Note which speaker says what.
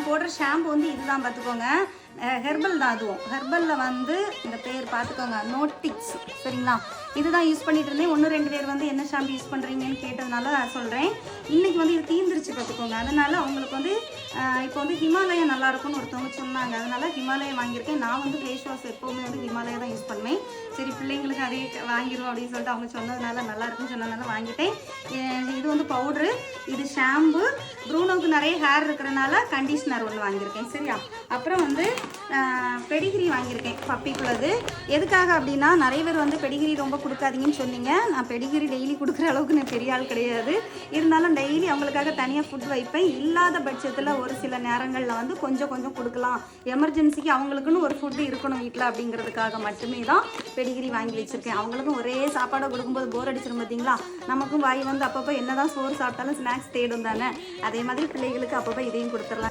Speaker 1: நான் போடுற ஷாம்பு வந்து இதுதான் பார்த்துக்கோங்க. ஹெர்பல் தான். அதுவும் ஹெர்பலில் வந்து இந்த பேர் பார்த்துக்கோங்க, நோட்டிக்ஸ். சரிங்களா? இதுதான் யூஸ் பண்ணிட்டு இருந்தேன். 1-2 பேர் வந்து என்ன ஷாம்பு யூஸ் பண்ணுறீங்கன்னு கேட்டதுனால நான் சொல்கிறேன். இன்றைக்கி வந்து இது தீர்ந்துருச்சு பார்த்துக்கோங்க. அதனால் அவங்களுக்கு வந்து இப்போ வந்து ஹிமாலயா நல்லாயிருக்கும்னு ஒருத்தவங்க சொன்னாங்க. அதனால் ஹிமாலயா வாங்கியிருக்கேன். நான் வந்து ஃபேஸ் வாஷ் எப்போவுமே வந்து ஹிமாலயா தான் யூஸ் பண்ணுவேன். சரி பிள்ளைங்களுக்கு அதே வாங்கிடுவோம் அப்படின்னு சொல்லிட்டு அவங்க சொன்னதுனால நல்லாயிருக்குன்னு சொன்னதுனால வாங்கிட்டேன். இது வந்து பவுட்ரு, இது ஷாம்பு. ப்ரூனோவுக்கு நிறைய ஹேர் இருக்கிறனால கண்டிஷ்னர் ஒன்று வாங்கியிருக்கேன். சரியா? அப்புறம் வந்து பெடிகிரி வாங்கியிருக்கேன் பப்பிக்குள்ளது. எதுக்காக அப்படின்னா நிறைய பேர் வந்து பெடிகிரி ரொம்ப கொடுக்காதீங்கன்னு சொன்னீங்க. நான் பெடிகிரி டெய்லி கொடுக்குற அளவுக்கு நான் பெரிய ஆள் கிடையாது. இருந்தாலும் டெய்லி அவங்களுக்காக தனியாக ஃபுட் வைப்பேன். இல்லாத பட்சத்தில் ஒரு சில நேரங்களில் வந்து கொஞ்சம் கொஞ்சம் கொடுக்கலாம். எமர்ஜென்சிக்கு அவங்களுக்குன்னு ஒரு ஃபுட்டு இருக்கணும் வீட்டில் அப்படிங்கிறதுக்காக மட்டுமே தான் பெடிகிரி வாங்கி வச்சுருக்கேன். அவங்களுக்கும் ஒரே சாப்பாடை கொடுக்கும்போது போர் அடிச்சிடும் பார்த்தீங்களா? நமக்கும் வாய் வந்து அப்பப்போ என்ன தான் சோறு சாப்பிட்டாலும் ஸ்நாக்ஸ் தேடும் தானே. அதே மாதிரி பிள்ளைகளுக்கு அப்பப்போ இதையும் கொடுத்துடலாம்.